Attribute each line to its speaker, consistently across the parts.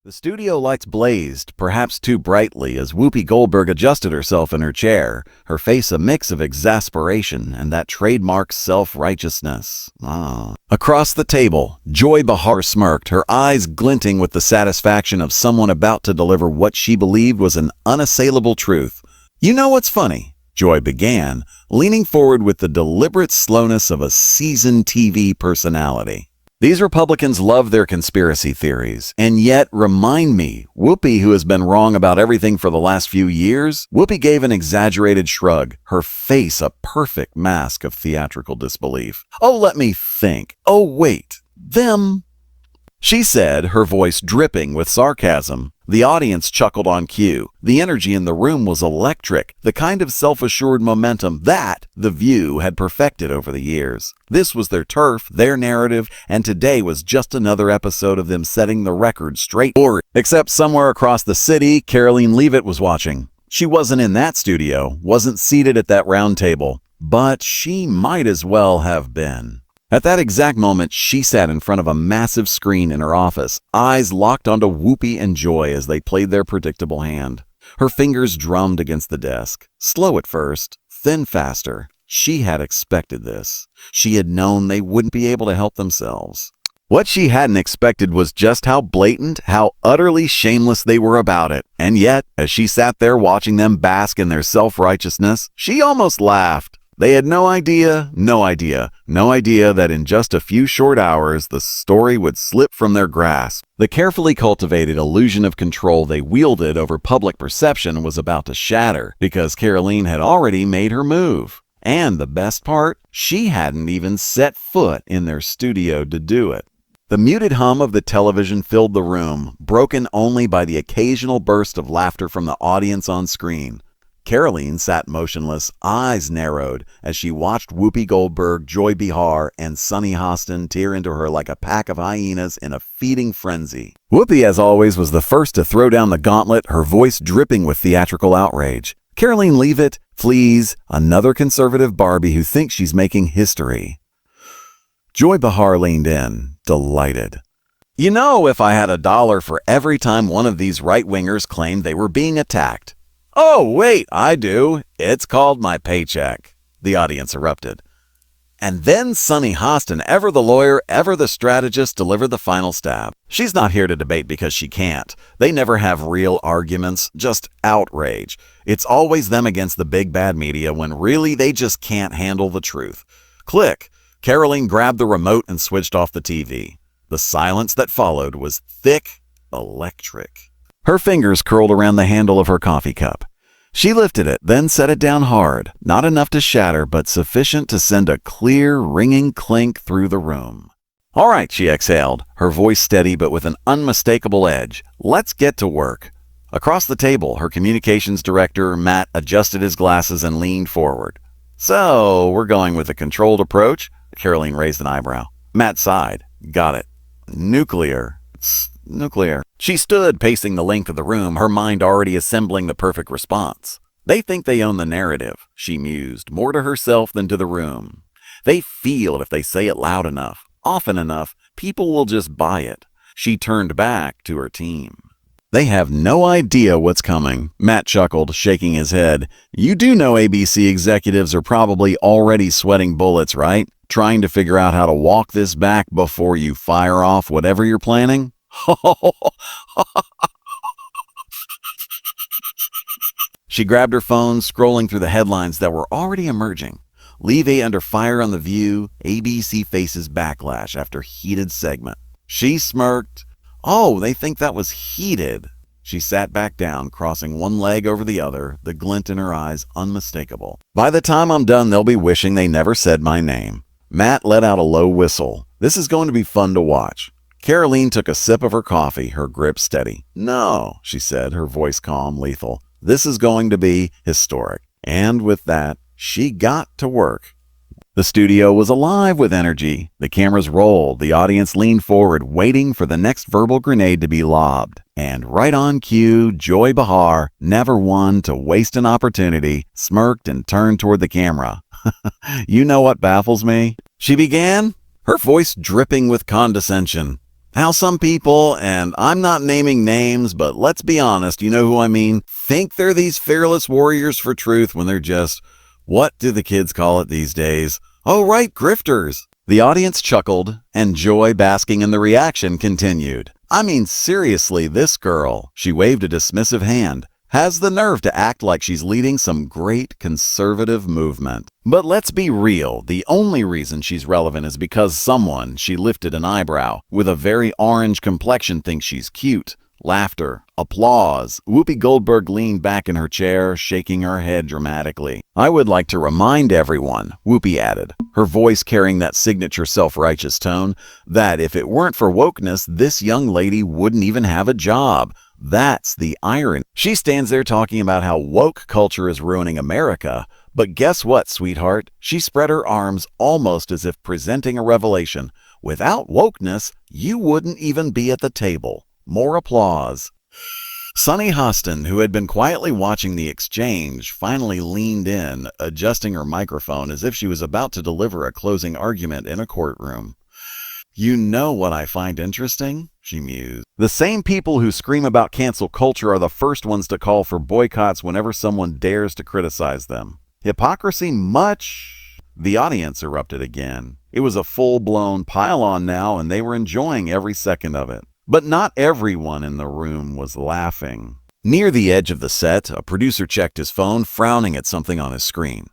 Speaker 1: The studio lights blazed, perhaps too brightly, as Whoopi Goldberg adjusted herself in her chair, her face a mix of exasperation and that trademark self-righteousness. Across the table, Joy Behar smirked, her eyes glinting with the satisfaction of someone about to deliver what she believed was an unassailable truth. "You know what's funny?" Joy began, leaning forward with the deliberate slowness of a seasoned TV personality. "These Republicans love their conspiracy theories, and yet remind me, Whoopi, who has been wrong about everything for the last few years." Whoopi gave an exaggerated shrug, her face a perfect mask of theatrical disbelief. "Oh, let me think. Oh, wait. Them," she said, her voice dripping with sarcasm. The audience chuckled on cue. The energy in the room was electric, the kind of self-assured momentum that The View had perfected over the years. This was their turf, their narrative, and today was just another episode of them setting the record straight forward. Except somewhere across the city, Karoline Leavitt was watching. She wasn't in that studio, wasn't seated at that round table, but she might as well have been. At that exact moment, she sat in front of a massive screen in her office, eyes locked onto Whoopi and Joy as they played their predictable hand. Her fingers drummed against the desk. Slow at first, then faster. She had expected this. She had known they wouldn't be able to help themselves. What she hadn't expected was just how blatant, how utterly shameless they were about it. And yet, as she sat there watching them bask in their self-righteousness, she almost laughed. They had no idea that in just a few short hours, the story would slip from their grasp. The carefully cultivated illusion of control they wielded over public perception was about to shatter because Karoline had already made her move. And the best part, she hadn't even set foot in their studio to do it. The muted hum of the television filled the room, broken only by the occasional burst of laughter from the audience on screen. Karoline sat motionless, eyes narrowed, as she watched Whoopi Goldberg, Joy Behar, and Sunny Hostin tear into her like a pack of hyenas in a feeding frenzy. Whoopi, as always, was the first to throw down the gauntlet, her voice dripping with theatrical outrage. Karoline Leavitt flees, another conservative Barbie who thinks she's making history. Joy Behar leaned in, delighted. "You know, if I had $1 for every time one of these right-wingers claimed they were being attacked." "Oh, wait, I do. It's called my paycheck," the audience erupted. And then Sunny Hostin, ever the lawyer, ever the strategist, delivered the final stab. She's not here to debate because she can't. They never have real arguments, just outrage. It's always them against the big bad media when really they just can't handle the truth. Click. Karoline grabbed the remote and switched off the TV. The silence that followed was thick, electric. Her fingers curled around the handle of her coffee cup. She lifted it, then set it down hard, not enough to shatter, but sufficient to send a clear, ringing clink through the room. "All right," she exhaled, her voice steady but with an unmistakable edge. "Let's get to work." Across the table, her communications director, Matt, adjusted his glasses and leaned forward. "So, we're going with a controlled approach?" Karoline raised an eyebrow. Matt sighed. "Got it. Nuclear. It's nuclear." She stood pacing the length of the room, her mind already assembling the perfect response. "They think they own the narrative," she mused, more to herself than to the room. "They feel if they say it loud enough, often enough, people will just buy it." She turned back to her team. "They have no idea what's coming," Matt chuckled, shaking his head. "You do know ABC executives are probably already sweating bullets, right? Trying to figure out how to walk this back before you fire off whatever you're planning?" She grabbed her phone, scrolling through the headlines that were already emerging. Levy under fire on The View, ABC faces backlash after heated segment. She smirked. "Oh, they think that was heated." She sat back down, crossing one leg over the other, the glint in her eyes unmistakable. "By the time I'm done, they'll be wishing they never said my name." Matt let out a low whistle. "This is going to be fun to watch." Karoline took a sip of her coffee, her grip steady. "No," she said, her voice calm, lethal. "This is going to be historic." And with that, she got to work. The studio was alive with energy. The cameras rolled. The audience leaned forward, waiting for the next verbal grenade to be lobbed. And right on cue, Joy Behar, never one to waste an opportunity, smirked and turned toward the camera. "You know what baffles me?" she began, her voice dripping with condescension. How some people, and I'm not naming names, but let's be honest, you know who I mean, think they're these fearless warriors for truth when they're just, what do the kids call it these days? Oh, right, grifters. The audience chuckled, and joy basking in the reaction continued. I mean, seriously, this girl, she waved a dismissive hand, has the nerve to act like she's leading some great conservative movement. But let's be real, the only reason she's relevant is because someone, she lifted an eyebrow, with a very orange complexion thinks she's cute. Laughter, applause. Whoopi Goldberg leaned back in her chair, shaking her head dramatically. I would like to remind everyone, Whoopi added, her voice carrying that signature self-righteous tone, that if it weren't for wokeness, this young lady wouldn't even have a job. That's the irony. She stands there talking about how woke culture is ruining America, but guess what, sweetheart? She spread her arms almost as if presenting a revelation. Without wokeness, you wouldn't even be at the table. More applause. Sunny Hostin, who had been quietly watching the exchange, finally leaned in, adjusting her microphone as if she was about to deliver a closing argument in a courtroom. You know what I find interesting? She mused. The same people who scream about cancel culture are the first ones to call for boycotts whenever someone dares to criticize them. Hypocrisy much? The audience erupted again. It was a full-blown pile-on now, and they were enjoying every second of it. But not everyone in the room was laughing. Near the edge of the set, a producer checked his phone, frowning at something on his screen.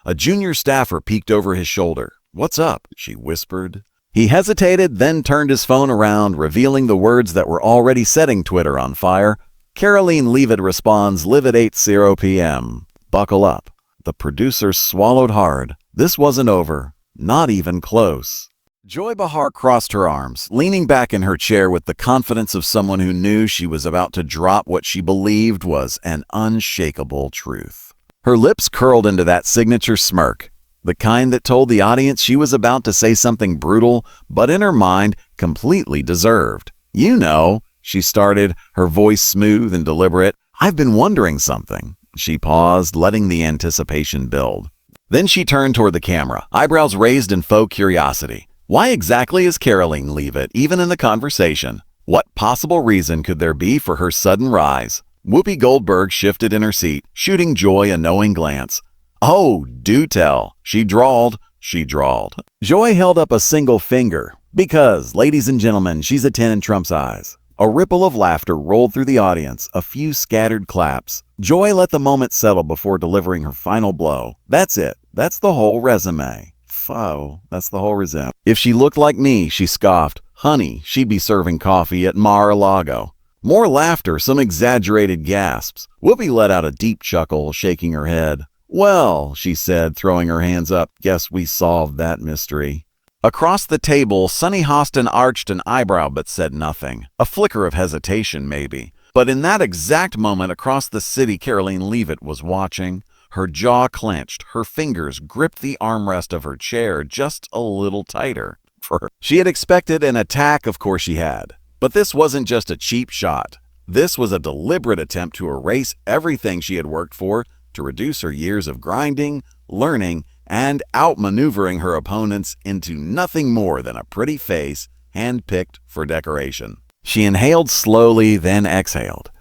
Speaker 1: A junior staffer peeked over his shoulder. "What's up?" she whispered. He hesitated, then turned his phone around, revealing the words that were already setting Twitter on fire. Karoline Leavitt responds, live at 8:00 p.m. Buckle up. The producer swallowed hard. This wasn't over. Not even close. Joy Behar crossed her arms, leaning back in her chair with the confidence of someone who knew she was about to drop what she believed was an unshakable truth. Her lips curled into that signature smirk, the kind that told the audience she was about to say something brutal, but in her mind, completely deserved. You know, she started, her voice smooth and deliberate. I've been wondering something. She paused, letting the anticipation build. Then she turned toward the camera, eyebrows raised in faux curiosity. Why exactly is Karoline Leavitt even in the conversation? What possible reason could there be for her sudden rise? Whoopi Goldberg shifted in her seat, shooting Joy a knowing glance. Oh, do tell. She drawled. Joy held up a single finger. Because, ladies and gentlemen, she's a 10 in Trump's eyes. A ripple of laughter rolled through the audience, a few scattered claps. Joy let the moment settle before delivering her final blow. That's it. That's the whole resume. That's the whole resume. If she looked like me, she scoffed. Honey, she'd be serving coffee at Mar-a-Lago. More laughter, some exaggerated gasps. Whoopi let out a deep chuckle, shaking her head. Well, she said, throwing her hands up, guess we solved that mystery. Across the table, Sunny Hostin arched an eyebrow but said nothing. A flicker of hesitation, maybe. But in that exact moment across the city, Karoline Leavitt was watching. Her jaw clenched. Her fingers gripped the armrest of her chair just a little tighter. She had expected an attack, of course she had. But this wasn't just a cheap shot. This was a deliberate attempt to erase everything she had worked for, to reduce her years of grinding, learning, and outmaneuvering her opponents into nothing more than a pretty face hand-picked for decoration. She inhaled slowly, then exhaled.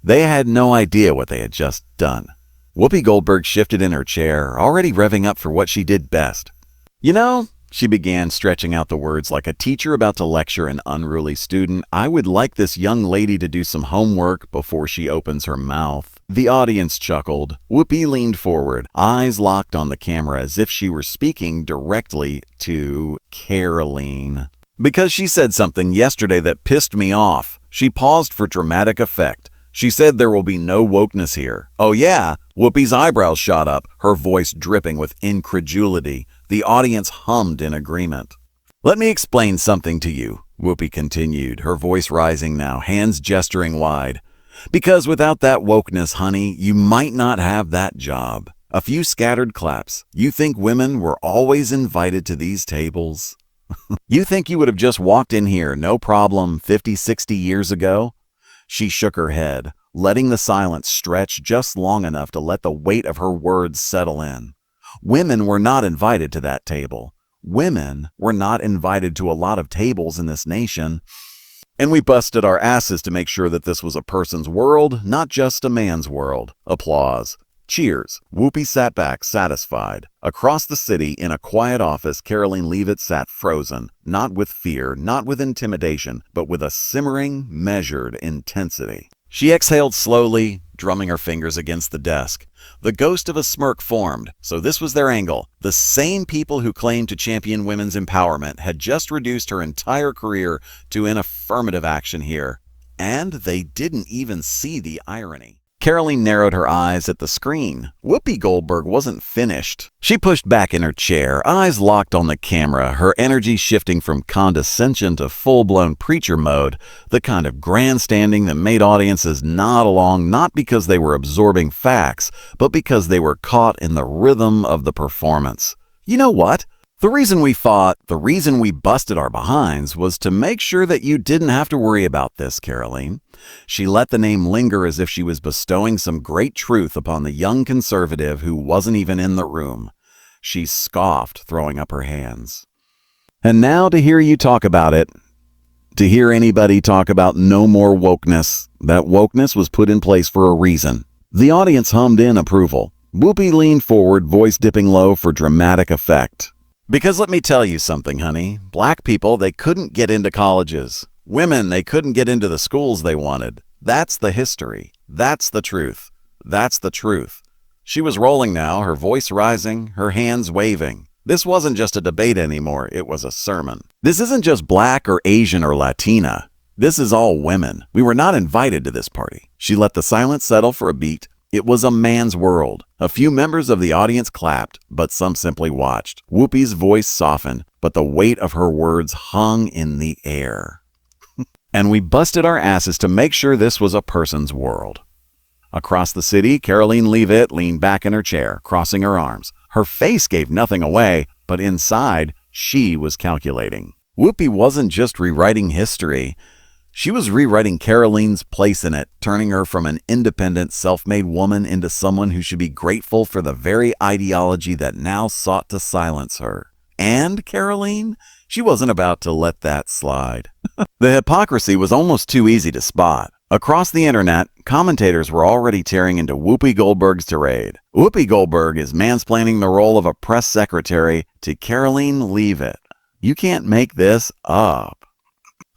Speaker 1: They had no idea what they had just done. Whoopi Goldberg shifted in her chair, already revving up for what she did best. You know, she began, stretching out the words like a teacher about to lecture an unruly student, I would like this young lady to do some homework before she opens her mouth. The audience chuckled. Whoopi leaned forward, eyes locked on the camera as if she were speaking directly to Karoline. Because she said something yesterday that pissed me off. She paused for dramatic effect. She said there will be no wokeness here. Oh yeah? Whoopi's eyebrows shot up, her voice dripping with incredulity. The audience hummed in agreement. Let me explain something to you, Whoopi continued, her voice rising now, hands gesturing wide. Because without that wokeness, honey, you might not have that job. A few scattered claps. You think women were always invited to these tables? You think you would have just walked in here, no problem, 50, 60 years ago? She shook her head, letting the silence stretch just long enough to let the weight of her words settle in. Women were not invited to that table. Women were not invited to a lot of tables in this nation. And we busted our asses to make sure that this was a person's world, not just a man's world. Applause. Cheers. Whoopi sat back, satisfied. Across the city, in a quiet office, Karoline Leavitt sat frozen, not with fear, not with intimidation, but with a simmering, measured intensity. She exhaled slowly, drumming her fingers against the desk. The ghost of a smirk formed, so this was their angle. The same people who claimed to champion women's empowerment had just reduced her entire career to an affirmative action here. And they didn't even see the irony. Karoline narrowed her eyes at the screen. Whoopi Goldberg wasn't finished. She pushed back in her chair, eyes locked on the camera, her energy shifting from condescension to full-blown preacher mode, the kind of grandstanding that made audiences nod along not because they were absorbing facts, but because they were caught in the rhythm of the performance. You know what? The reason we fought, the reason we busted our behinds, was to make sure that you didn't have to worry about this, Karoline. She let the name linger as if she was bestowing some great truth upon the young conservative who wasn't even in the room. She scoffed, throwing up her hands. And now to hear you talk about it, to hear anybody talk about no more wokeness, that wokeness was put in place for a reason. The audience hummed in approval. Whoopi leaned forward, voice dipping low for dramatic effect. Because let me tell you something, honey. Black people, they couldn't get into colleges. Women, they couldn't get into the schools they wanted. That's the history. That's the truth. That's the truth. She was rolling now, her voice rising, her hands waving. This wasn't just a debate anymore, it was a sermon. This isn't just black or Asian or Latina. This is all women. We were not invited to this party. She let the silence settle for a beat. It was a man's world. A few members of the audience clapped, but some simply watched. Whoopi's voice softened, but the weight of her words hung in the air. And we busted our asses to make sure this was a person's world. Across the city, Karoline Leavitt leaned back in her chair, crossing her arms. Her face gave nothing away, but inside, she was calculating. Whoopi wasn't just rewriting history. She was rewriting Karoline's place in it, turning her from an independent, self-made woman into someone who should be grateful for the very ideology that now sought to silence her. And Karoline? She wasn't about to let that slide. The hypocrisy was almost too easy to spot. Across the internet, commentators were already tearing into Whoopi Goldberg's tirade. Whoopi Goldberg is mansplaining the role of a press secretary to Karoline Leavitt. You can't make this up.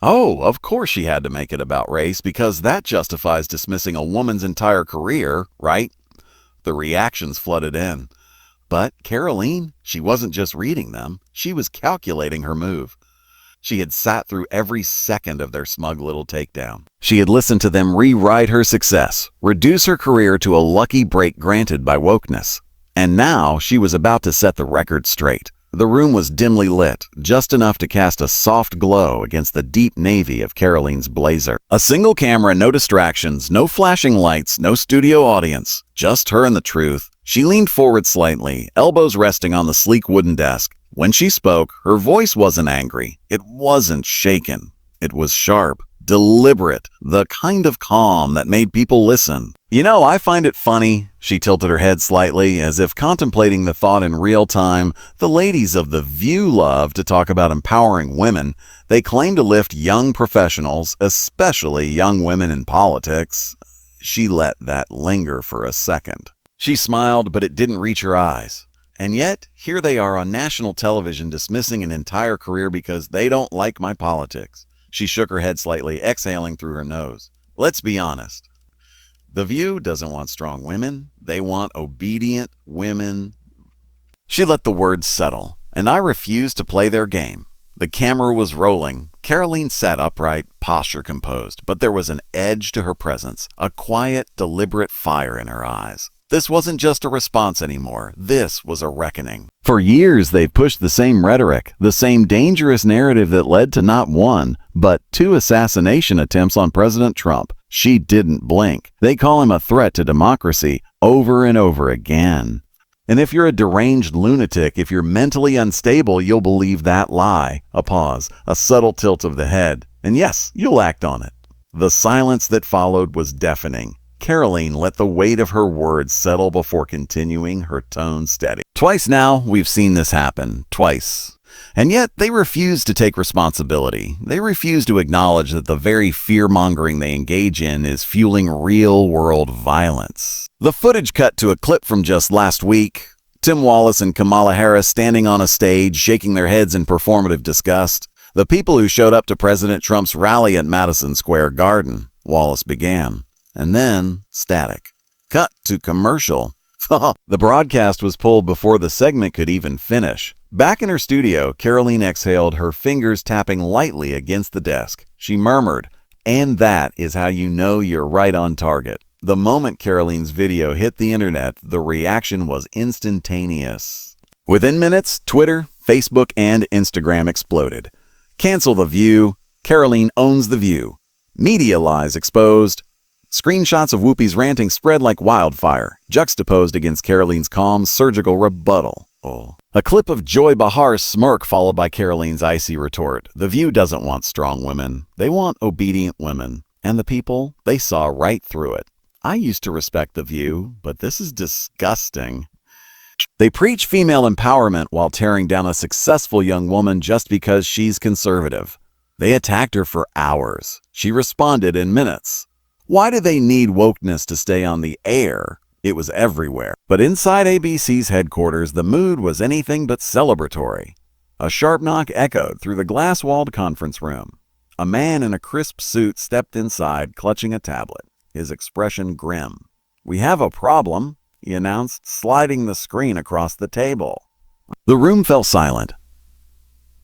Speaker 1: Oh, of course she had to make it about race because that justifies dismissing a woman's entire career, right? The reactions flooded in. But Karoline, she wasn't just reading them, she was calculating her move. She had sat through every second of their smug little takedown. She had listened to them rewrite her success, reduce her career to a lucky break granted by wokeness. And now she was about to set the record straight. The room was dimly lit, just enough to cast a soft glow against the deep navy of Karoline's blazer. A single camera, no distractions, no flashing lights, no studio audience, just her and the truth. She leaned forward slightly, elbows resting on the sleek wooden desk. When she spoke, her voice wasn't angry. It wasn't shaken. It was sharp, deliberate, the kind of calm that made people listen. You know, I find it funny, she tilted her head slightly, as if contemplating the thought in real time. The ladies of The View love to talk about empowering women. They claim to lift young professionals, especially young women in politics. She let that linger for a second. She smiled, but it didn't reach her eyes. And yet, here they are on national television dismissing an entire career because they don't like my politics. She shook her head slightly, exhaling through her nose. Let's be honest. The View doesn't want strong women. They want obedient women. She let the words settle, and I refused to play their game. The camera was rolling. Karoline sat upright, posture composed, but there was an edge to her presence, a quiet, deliberate fire in her eyes. This wasn't just a response anymore. This was a reckoning. For years, they've pushed the same rhetoric, the same dangerous narrative that led to not one, but 2 assassination attempts on President Trump. She didn't blink. They call him a threat to democracy over and over again. And if you're a deranged lunatic, if you're mentally unstable, you'll believe that lie. A pause, a subtle tilt of the head. And yes, you'll act on it. The silence that followed was deafening. Karoline let the weight of her words settle before continuing, her tone steady. Twice now, we've seen this happen. Twice. And yet, they refuse to take responsibility. They refuse to acknowledge that the very fear-mongering they engage in is fueling real-world violence. The footage cut to a clip from just last week. Tim Walz and Kamala Harris standing on a stage, shaking their heads in performative disgust. The people who showed up to President Trump's rally at Madison Square Garden, Wallace began. And then, static. Cut to commercial. The broadcast was pulled before the segment could even finish. Back in her studio, Karoline exhaled, her fingers tapping lightly against the desk. She murmured, "And that is how you know you're right on target." The moment Karoline's video hit the internet, the reaction was instantaneous. Within minutes, Twitter, Facebook, and Instagram exploded. Cancel The View. Karoline owns The View. Media lies exposed. Screenshots of Whoopi's ranting spread like wildfire, juxtaposed against Karoline's calm, surgical rebuttal. A clip of Joy Bahar's smirk followed by Karoline's icy retort. The View doesn't want strong women. They want obedient women. And the people, they saw right through it. I used to respect The View, but this is disgusting. They preach female empowerment while tearing down a successful young woman just because she's conservative. They attacked her for hours. She responded in minutes. Why do they need wokeness to stay on the air? It was everywhere. But inside ABC's headquarters, the mood was anything but celebratory. A sharp knock echoed through the glass-walled conference room. A man in a crisp suit stepped inside, clutching a tablet, his expression grim. "We have a problem," he announced, sliding the screen across the table. The room fell silent.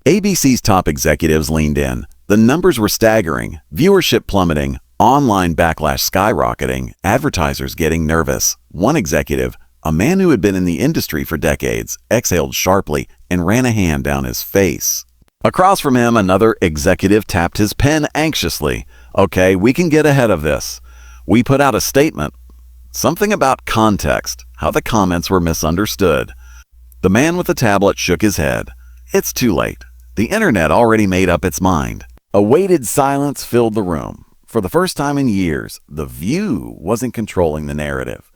Speaker 1: ABC's top executives leaned in. The numbers were staggering, viewership plummeting, online backlash skyrocketing, advertisers getting nervous. One executive, a man who had been in the industry for decades, exhaled sharply and ran a hand down his face. Across from him, another executive tapped his pen anxiously. "Okay, we can get ahead of this. We put out a statement. Something about context, how the comments were misunderstood." The man with the tablet shook his head. It's too late. The internet already made up its mind. A weighted silence filled the room. For the first time in years, The View wasn't controlling the narrative,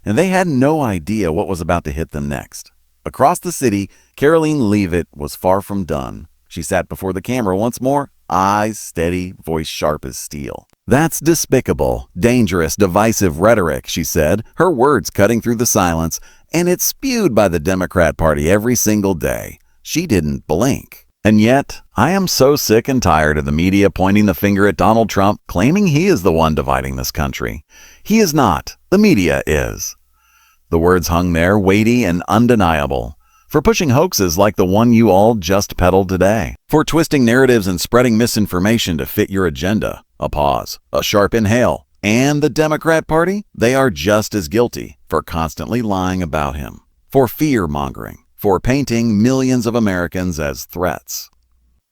Speaker 1: and they had no idea what was about to hit them next. Across the city, Karoline Leavitt was far from done. She sat before the camera once more, eyes steady, voice sharp as steel. "That's despicable, dangerous, divisive rhetoric," she said, her words cutting through the silence, "and it's spewed by the Democrat Party every single day." She didn't blink. "And yet, I am so sick and tired of the media pointing the finger at Donald Trump, claiming he is the one dividing this country. He is not. The media is." The words hung there, weighty and undeniable. For pushing hoaxes like the one you all just peddled today. For twisting narratives and spreading misinformation to fit your agenda. A pause. A sharp inhale. And the Democrat Party? They are just as guilty for constantly lying about him. For fear-mongering. For painting millions of Americans as threats.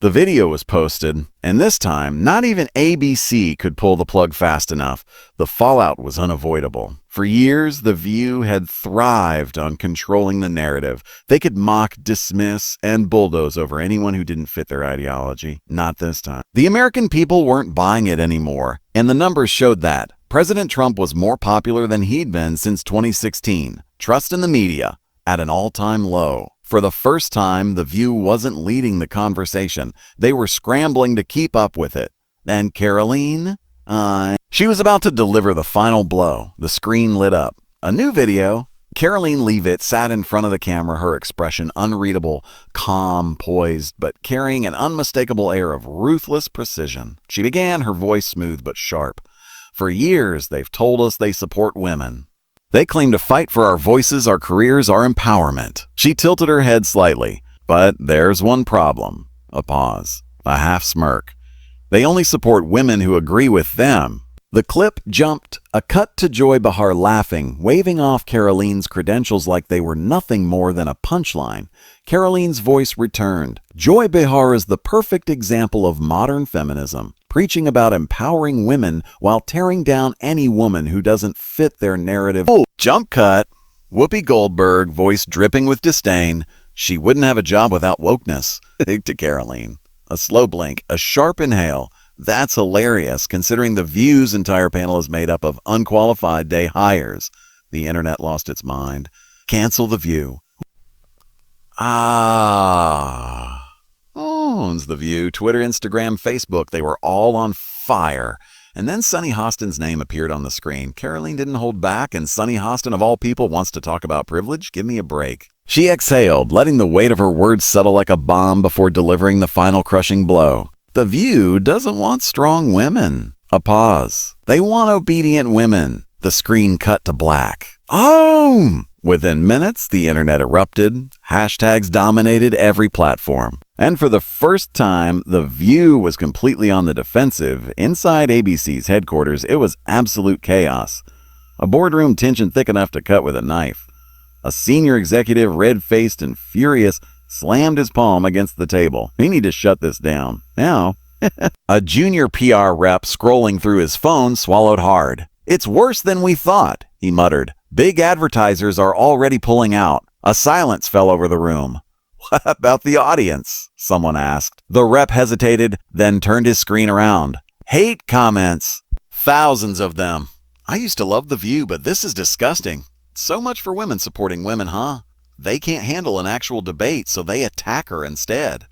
Speaker 1: The video was posted, and this time, not even ABC could pull the plug fast enough. The fallout was unavoidable. For years, The View had thrived on controlling the narrative. They could mock, dismiss, and bulldoze over anyone who didn't fit their ideology. Not this time. The American people weren't buying it anymore, and the numbers showed that. President Trump was more popular than he'd been since 2016. Trust in the media at an all-time low. For the first time, The View wasn't leading the conversation. They were scrambling to keep up with it. And Karoline? She was about to deliver the final blow. The screen lit up. A new video. Karoline Leavitt sat in front of the camera, her expression unreadable, calm, poised, but carrying an unmistakable air of ruthless precision. She began, her voice smooth but sharp. "For years, they've told us they support women. They claim to fight for our voices, our careers, our empowerment." She tilted her head slightly. "But there's one problem." A pause. A half smirk. "They only support women who agree with them." The clip jumped. A cut to Joy Behar laughing, waving off Karoline's credentials like they were nothing more than a punchline. Karoline's voice returned. "Joy Behar is the perfect example of modern feminism, preaching about empowering women while tearing down any woman who doesn't fit their narrative." Oh, jump cut. Whoopi Goldberg, voice dripping with disdain. "She wouldn't have a job without wokeness." To Karoline. A slow blink, a sharp inhale. "That's hilarious, considering The View's entire panel is made up of unqualified day hires." The internet lost its mind. Cancel The View. phones, The View, Twitter, Instagram, Facebook, they were all on fire. And then Sunny Hostin's name appeared on the screen. Karoline didn't hold back, and Sunny Hostin, of all people, wants to talk about privilege? Give me a break. She exhaled, letting the weight of her words settle like a bomb before delivering the final crushing blow. The View doesn't want strong women. A pause. They want obedient women. The screen cut to black. Oh! Within minutes, the internet erupted. Hashtags dominated every platform. And for the first time, The View was completely on the defensive. Inside ABC's headquarters, it was absolute chaos. A boardroom tension thick enough to cut with a knife. A senior executive, red-faced and furious, slammed his palm against the table. We need to shut this down. Now, a junior PR rep scrolling through his phone swallowed hard. "It's worse than we thought," he muttered. "Big advertisers are already pulling out." A silence fell over the room. "What about the audience?" someone asked. The rep hesitated, then turned his screen around. "Hate comments. Thousands of them. I used to love The View, but this is disgusting. So much for women supporting women, huh? They can't handle an actual debate, so they attack her instead."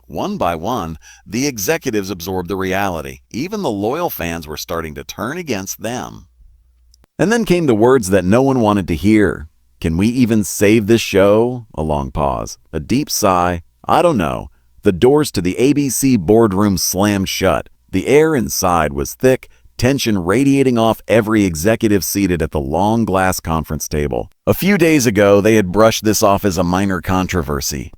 Speaker 1: One by one, the executives absorbed the reality. Even the loyal fans were starting to turn against them. And then came the words that no one wanted to hear. "Can we even save this show?" A long pause. A deep sigh. "I don't know." The doors to the ABC boardroom slammed shut. The air inside was thick, tension radiating off every executive seated at the long glass conference table. A few days ago, they had brushed this off as a minor controversy.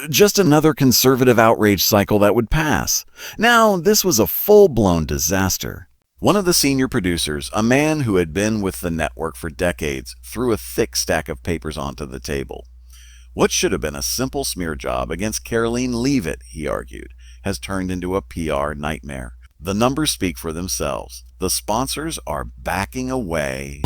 Speaker 1: Just another conservative outrage cycle that would pass. Now, this was a full-blown disaster. One of the senior producers, a man who had been with the network for decades, threw a thick stack of papers onto the table. What should have been a simple smear job against Karoline Leavitt, he argued, has turned into a PR nightmare. The numbers speak for themselves. The sponsors are backing away.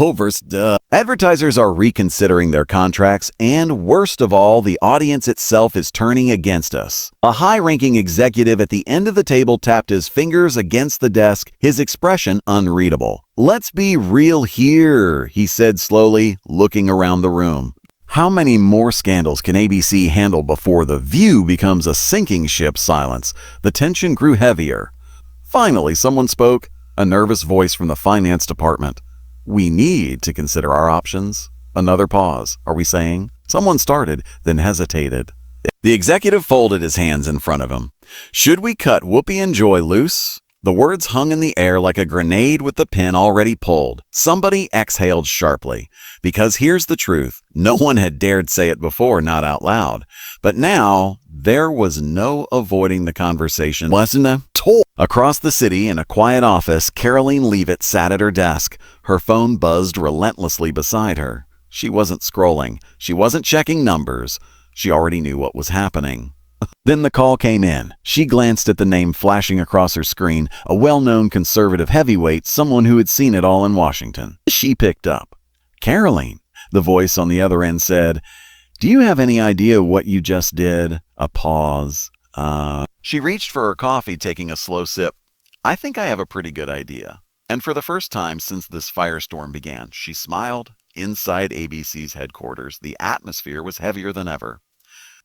Speaker 1: Advertisers are reconsidering their contracts, and worst of all, the audience itself is turning against us. A high-ranking executive at the end of the table tapped his fingers against the desk, his expression unreadable. "Let's be real here," he said slowly, looking around the room. How many more scandals can ABC handle before The View becomes a sinking ship? Silence. The tension grew heavier. Finally, someone spoke, a nervous voice from the finance department. "We need to consider our options." Another pause. "Are we saying?" Someone started, then hesitated. The executive folded his hands in front of him. "Should we cut Whoopi and Joy loose?" The words hung in the air like a grenade with the pin already pulled. Somebody exhaled sharply. Because here's the truth. No one had dared say it before, not out loud. But now, there was no avoiding the conversation. Across the city, in a quiet office, Karoline Leavitt sat at her desk. Her phone buzzed relentlessly beside her. She wasn't scrolling. She wasn't checking numbers. She already knew what was happening. Then the call came in. She glanced at the name flashing across her screen, a well-known conservative heavyweight, someone who had seen it all in Washington. She picked up. "Karoline," the voice on the other end said, "do you have any idea what you just did?" A pause. She reached for her coffee, taking a slow sip. "I think I have a pretty good idea." And for the first time since this firestorm began, she smiled. Inside ABC's headquarters, the atmosphere was heavier than ever.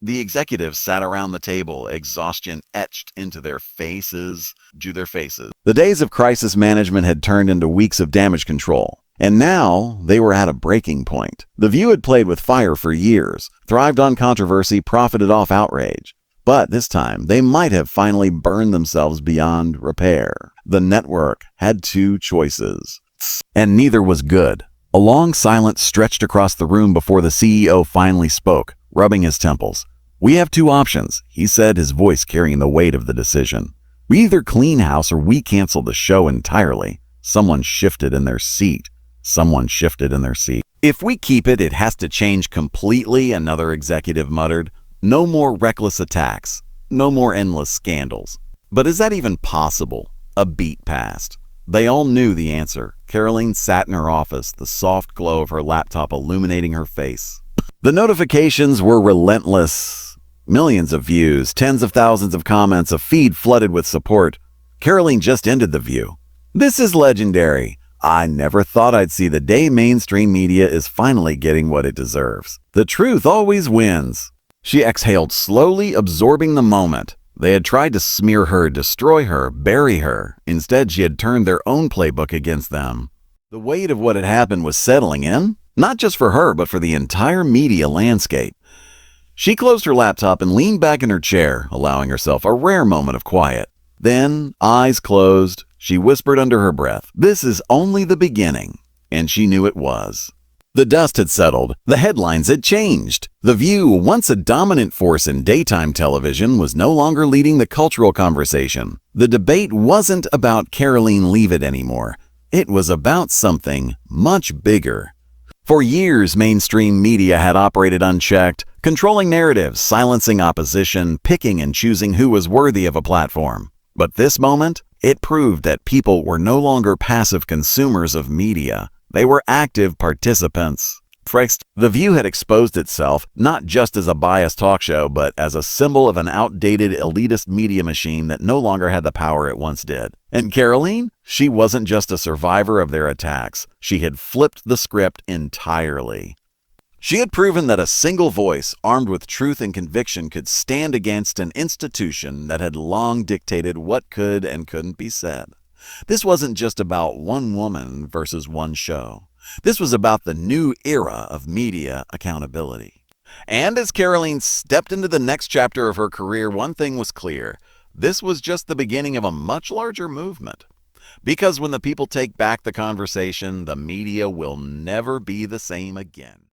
Speaker 1: The executives sat around the table, exhaustion etched into their faces. The days of crisis management had turned into weeks of damage control. And now, they were at a breaking point. The View had played with fire for years, thrived on controversy, profited off outrage. But this time, they might have finally burned themselves beyond repair. The network had two choices, and neither was good. A long silence stretched across the room before the CEO finally spoke, rubbing his temples. "We have two options," he said, his voice carrying the weight of the decision. "We either clean house or we cancel the show entirely." Someone shifted in their seat. "If we keep it, it has to change completely," another executive muttered. "No more reckless attacks. No more endless scandals." But is that even possible? A beat passed. They all knew the answer. Karoline sat in her office, the soft glow of her laptop illuminating her face. The notifications were relentless. Millions of views, tens of thousands of comments, a feed flooded with support. Karoline just ended The View. "This is legendary. I never thought I'd see the day mainstream media is finally getting what it deserves. The truth always wins." She exhaled slowly, absorbing the moment. They had tried to smear her, destroy her, bury her. Instead, she had turned their own playbook against them. The weight of what had happened was settling in, not just for her, but for the entire media landscape. She closed her laptop and leaned back in her chair, allowing herself a rare moment of quiet. Then, eyes closed, she whispered under her breath, "This is only the beginning." And she knew it was. The dust had settled. The headlines had changed. The View, once a dominant force in daytime television, was no longer leading the cultural conversation. The debate wasn't about Karoline Leavitt anymore. It was about something much bigger. For years, mainstream media had operated unchecked, controlling narratives, silencing opposition, picking and choosing who was worthy of a platform. But this moment, it proved that people were no longer passive consumers of media. They were active participants. First, The View had exposed itself not just as a biased talk show, but as a symbol of an outdated, elitist media machine that no longer had the power it once did. And Karoline? She wasn't just a survivor of their attacks. She had flipped the script entirely. She had proven that a single voice, armed with truth and conviction, could stand against an institution that had long dictated what could and couldn't be said. This wasn't just about one woman versus one show. This was about the new era of media accountability. And as Karoline stepped into the next chapter of her career, one thing was clear. This was just the beginning of a much larger movement. Because when the people take back the conversation, the media will never be the same again.